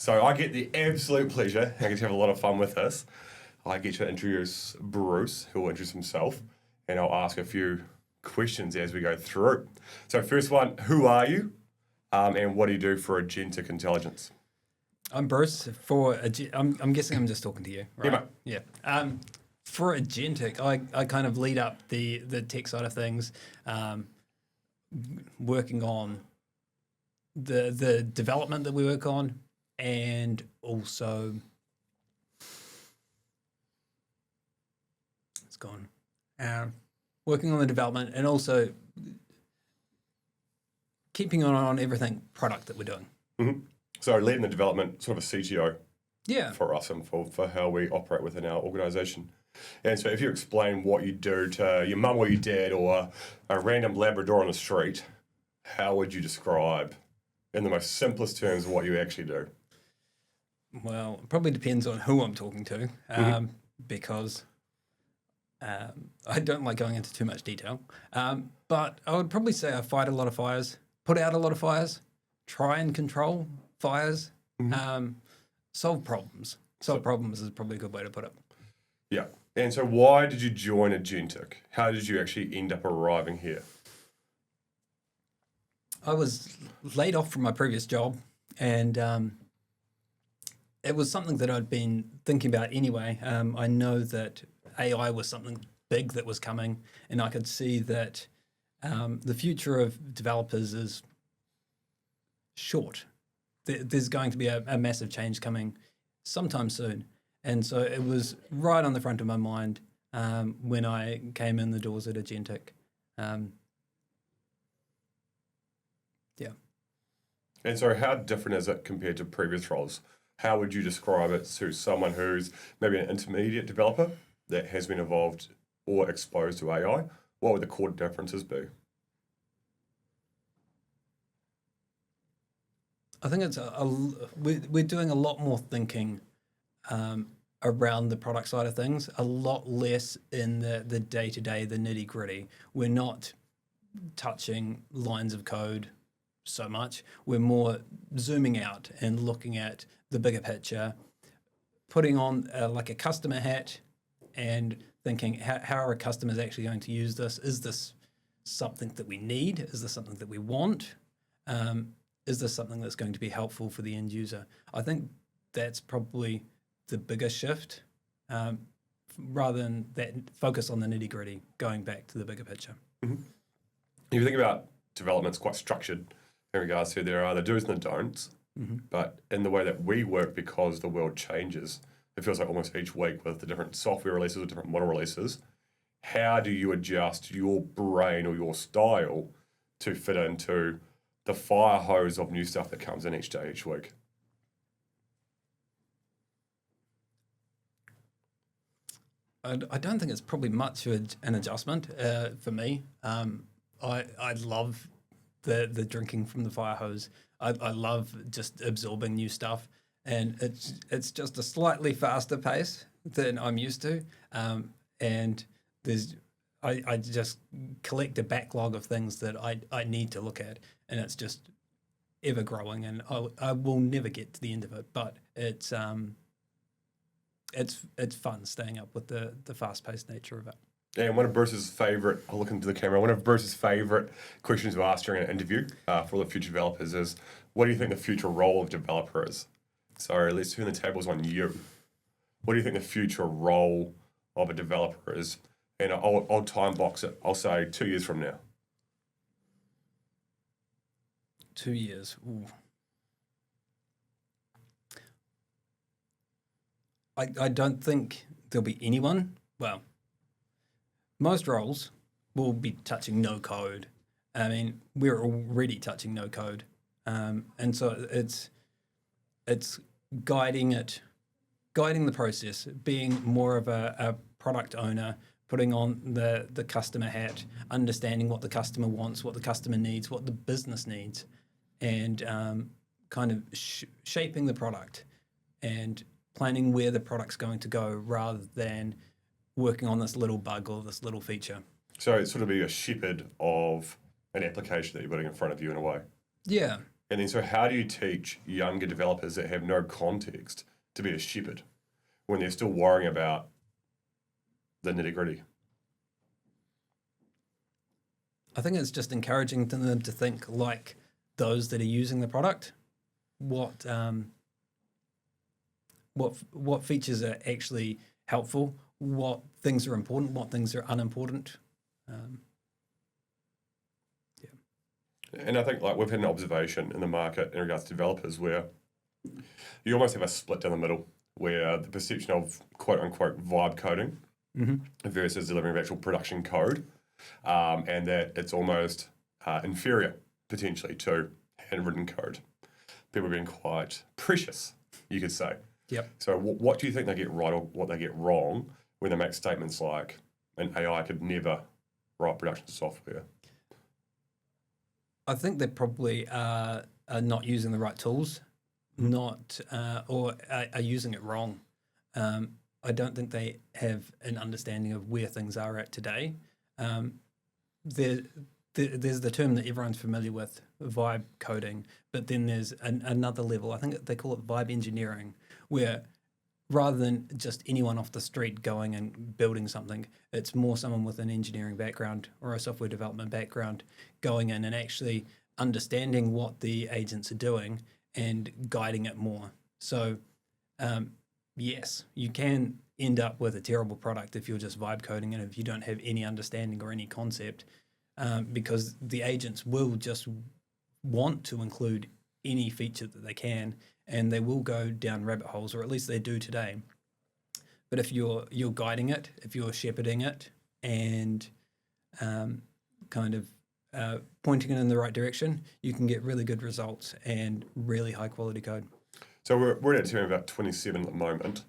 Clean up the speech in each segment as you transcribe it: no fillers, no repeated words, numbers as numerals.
So I get the absolute pleasure, I get to have a lot of fun with this. I get to introduce Bruce, who will introduce himself, and I'll ask a few questions as we go through. So first one, who are you, and what do you do for Agentic Intelligence? I'm Bruce. I'm guessing I'm just talking to you, right? Yeah, Yeah. For Agentic, I kind of lead up the tech side of things, working on the development that we work on, and also it's gone. Working on the development and also keeping on everything product that we're doing. Mm-hmm. So leading the development, sort of a CTO for us and for how we operate within our organisation. And so if you explain what you do to your mum or your dad or a random Labrador on the street, how would you describe in the most simplest terms what you actually do? Well, it probably depends on who I'm talking to, because I don't like going into too much detail. But I would probably say I fight a lot of fires, put out a lot of fires, try and control fires, solve problems. Solve problems is probably a good way to put it. Yeah. And so why did you join Agentic? How did you actually end up arriving here? I was laid off from my previous job, and it was something that I'd been thinking about anyway. I know that AI was something big that was coming, and I could see that the future of developers is short. There's going to be a massive change coming sometime soon. And so it was right on the front of my mind when I came in the doors at Agentic. Yeah. And so how different is it compared to previous roles? How would you describe it to someone who's maybe an intermediate developer that has been involved or exposed to AI? What would the core differences be? I think it's we're doing a lot more thinking around the product side of things, a lot less in the day-to-day, the nitty-gritty. We're not touching lines of code so much. We're more zooming out and looking at the bigger picture, putting on like a customer hat and thinking, how are our customers actually going to use this? Is this something that we need? Is this something that we want? Is this something that's going to be helpful for the end user? I think that's probably the biggest shift, rather than that focus on the nitty gritty, going back to the bigger picture. Mm-hmm. If you think about development, it's quite structured in regards to there are the do's and the don'ts, but in the way that we work, because the world changes, it feels like almost each week with the different software releases or different model releases, how do you adjust your brain or your style to fit into the fire hose of new stuff that comes in each day, each week? I don't think it's probably much of an adjustment for me. I love the drinking from the fire hose. I love just absorbing new stuff, and it's just a slightly faster pace than I'm used to. And I just collect a backlog of things that I need to look at, and it's just ever growing, and I will never get to the end of it. But it's fun staying up with the fast-paced nature of it. And one of Bruce's favourite, I'll look into the camera, one of Bruce's favourite questions we asked during an interview for all the future developers is, what do you think the future role of developer is? So let's turn the tables on you. What do you think the future role of a developer is? And I'll time box it. I'll say 2 years from now. 2 years. Ooh. I don't think there'll be anyone. Well, most roles will be touching no code. I mean, we're already touching no code, and so it's guiding the process, being more of a product owner, putting on the customer hat, understanding what the customer wants, what the customer needs, what the business needs, and kind of shaping the product and planning where the product's going to go, rather than working on this little bug or this little feature. So it's sort of be a shepherd of an application that you're putting in front of you in a way. Yeah, And then, so how do you teach younger developers that have no context to be a shepherd when they're still worrying about the nitty gritty? I think it's just encouraging them to think like those that are using the product. What features are actually helpful? What things are important? What things are unimportant? And I think like we've had an observation in the market in regards to developers where you almost have a split down the middle where the perception of quote unquote vibe coding versus delivering of actual production code, and that it's almost inferior potentially to handwritten code. People being quite precious, you could say. Yep. So what do you think they get right or what they get wrong when they make statements like an AI could never write production software? I think they probably are not using the right tools, or are using it wrong. I don't think they have an understanding of where things are at today. There's the term that everyone's familiar with, vibe coding, but then there's another level. I think they call it vibe engineering, where rather than just anyone off the street going and building something, it's more someone with an engineering background or a software development background going in and actually understanding what the agents are doing and guiding it more. So, yes, you can end up with a terrible product if you're just vibe coding and if you don't have any understanding or any concept, because the agents will just want to include any feature that they can, and they will go down rabbit holes, or at least they do today. But if you're guiding it, if you're shepherding it, and kind of pointing it in the right direction, you can get really good results and really high quality code. So we're at a team of about 27 at the moment,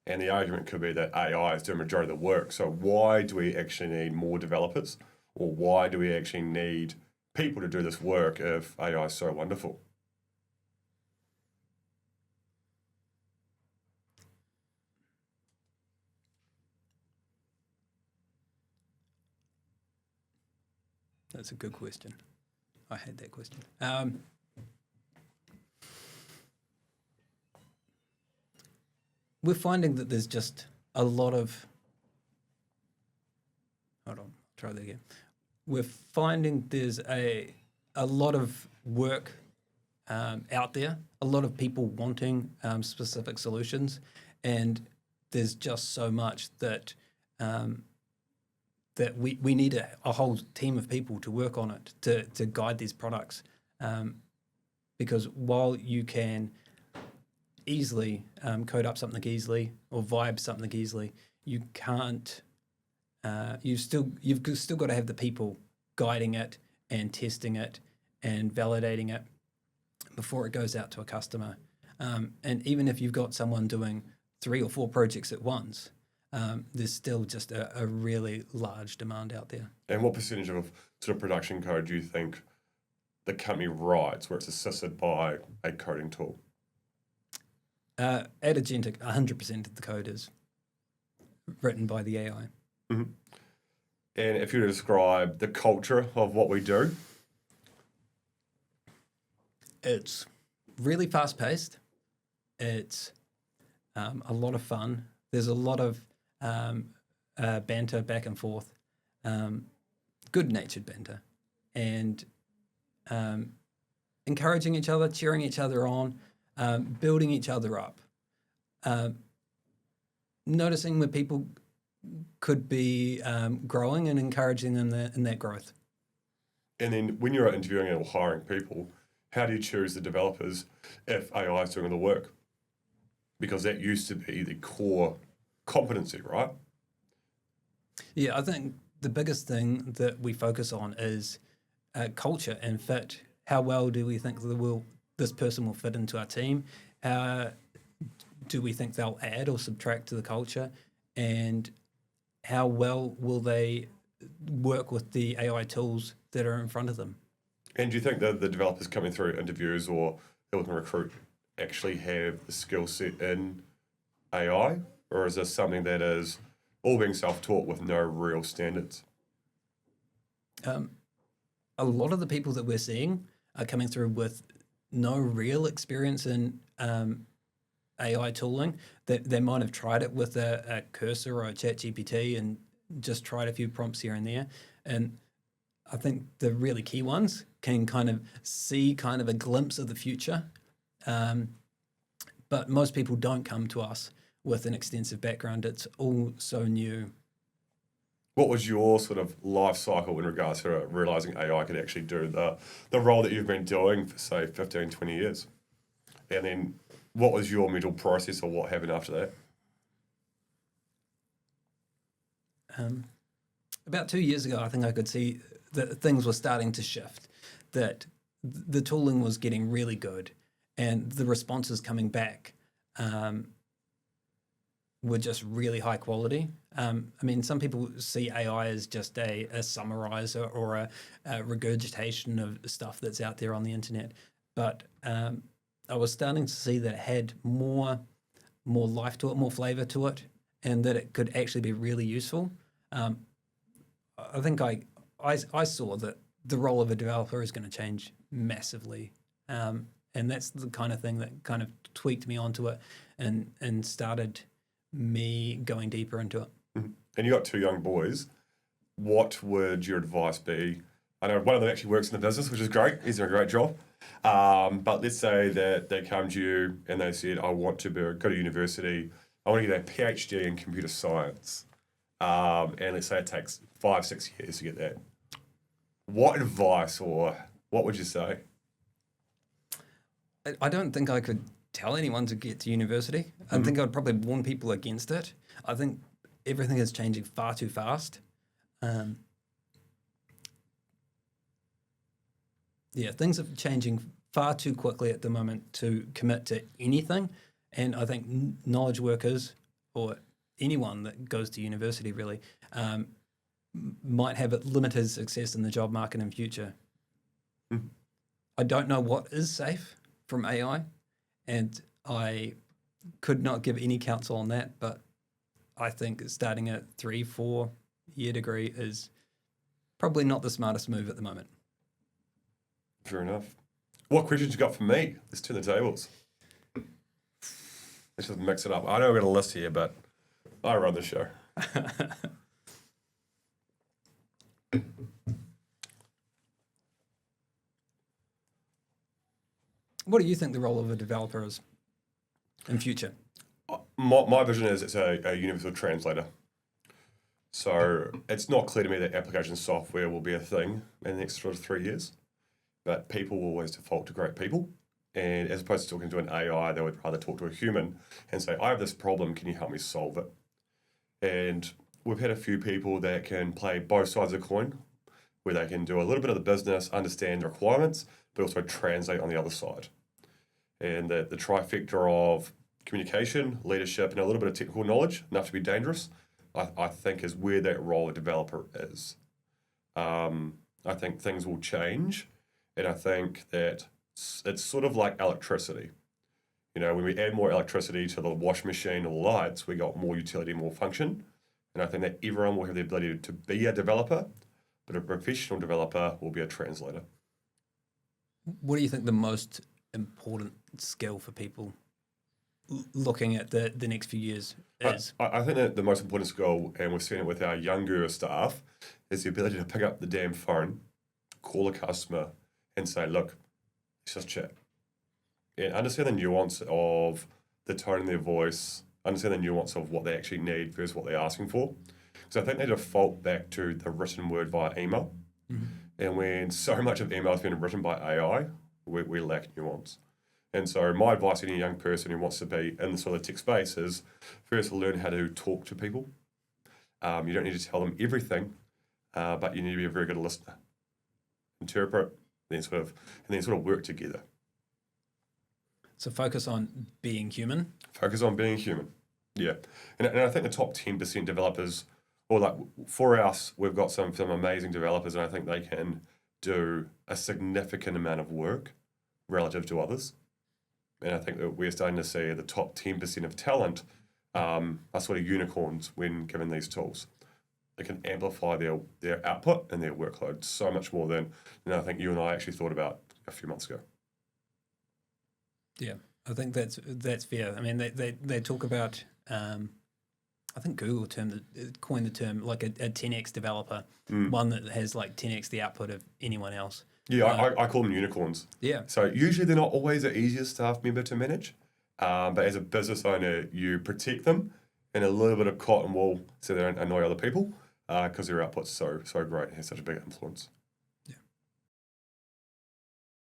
and the argument could be that AI is doing the majority of the work. So why do we actually need more developers, or why do we actually need people to do this work if AI is so wonderful? That's a good question. I hate that question. We're finding that there's just a lot of... Hold on, try that again. We're finding there's a lot of work out there, a lot of people wanting specific solutions, and there's just so much that that we need a whole team of people to work on it, to guide these products. Because while you can easily code up something easily or vibe something easily, you can't. You've still got to have the people guiding it and testing it and validating it before it goes out to a customer. And even if you've got someone doing 3 or 4 projects at once, there's still just a really large demand out there. And what percentage of sort of production code do you think the company writes where it's assisted by a coding tool? At Agentic, 100% of the code is written by the AI. Mm-hmm. And if you were to describe the culture of what we do? It's really fast-paced. It's a lot of fun. There's a lot of banter back and forth, good-natured banter, and encouraging each other, cheering each other on, building each other up, noticing where people could be growing and encouraging them in that growth. And then when you're interviewing or hiring people, how do you choose the developers if AI is doing the work? Because that used to be the core competency, right? Yeah, I think the biggest thing that we focus on is culture and fit. How well do we think this person will fit into our team? Do we think they'll add or subtract to the culture? And how well will they work with the AI tools that are in front of them? And do you think that the developers coming through interviews or who looking to recruit actually have the skill set in AI? Or is this something that is all being self-taught with no real standards? A lot of the people that we're seeing are coming through with no real experience in AI tooling. They might have tried it with a Cursor or a ChatGPT and just tried a few prompts here and there. And I think the really key ones can kind of see kind of a glimpse of the future. But most people don't come to us with an extensive background. It's all so new. What was your sort of life cycle in regards to realizing AI could actually do the role that you've been doing for, say, 15, 20 years? And then what was your mental process or what happened after that? About 2 years ago, I think I could see that things were starting to shift, that the tooling was getting really good and the responses coming back were just really high quality. I mean, some people see AI as just a summarizer or a regurgitation of stuff that's out there on the internet. But I was starting to see that it had more life to it, more flavor to it, and that it could actually be really useful. I think I saw that the role of a developer is going to change massively. And that's the kind of thing that kind of tweaked me onto it and started me going deeper into it. Mm-hmm. And you got 2 young boys. What would your advice be? I know one of them actually works in the business, which is great. He's doing a great job. But let's say that they come to you and they said, I want to go to university. I want to get a PhD in computer science. And let's say it takes 5-6 years to get that. What advice or what would you say? I don't think I could tell anyone to get to university. I think I'd probably warn people against it. I think everything is changing far too fast. Things are changing far too quickly at the moment to commit to anything. And I think knowledge workers or anyone that goes to university really might have limited success in the job market in future. I don't know what is safe from AI, and I could not give any counsel on that, but I think starting a 3-4 year degree is probably not the smartest move at the moment. Fair enough. What questions you got for me? Let's turn the tables. Let's just mix it up. I know we've got a list here, but I run the show. What do you think the role of a developer is in future? My vision is it's a universal translator. So it's not clear to me that application software will be a thing in the next sort of 3 years, but people will always default to great people. And as opposed to talking to an AI, they would rather talk to a human and say, I have this problem, can you help me solve it? And we've had a few people that can play both sides of the coin, where they can do a little bit of the business, understand the requirements, but also translate on the other side. And the trifecta of communication, leadership, and a little bit of technical knowledge, enough to be dangerous, I think is where that role of developer is. I think things will change, and I think that it's sort of like electricity. You know, when we add more electricity to the washing machine or the lights, we got more utility, more function. And I think that everyone will have the ability to be a developer, but a professional developer will be a translator. What do you think the most important skill for people looking at the next few years is? I think that the most important skill, and we've seen it with our younger staff, is the ability to pick up the damn phone, call a customer, and say, look, let's just chat. And understand the nuance of the tone in their voice, understand the nuance of what they actually need versus what they're asking for. Because I think they default back to the written word via email. Mm-hmm. And when so much of email has been written by AI, we lack nuance. And so my advice to any young person who wants to be in the sort of tech space is first learn how to talk to people. You don't need to tell them everything, but you need to be a very good listener. Interpret, and then sort of work together. So focus on being human. Focus on being human. Yeah. And I think the top 10% developers, or like for us, we've got some amazing developers, and I think they can do a significant amount of work relative to others. And I think that we're starting to see the top 10% of talent are sort of unicorns when given these tools. They can amplify their output and their workload so much more than I think you and I actually thought about a few months ago. Yeah, I think that's fair. I mean, they talk about, I think Google coined the term like a 10x developer, one that has like 10x the output of anyone else. Yeah, I call them unicorns. Yeah. So usually they're not always the easiest staff member to manage, but as a business owner, you protect them in a little bit of cotton wool so they don't annoy other people because their output's so great and has such a big influence.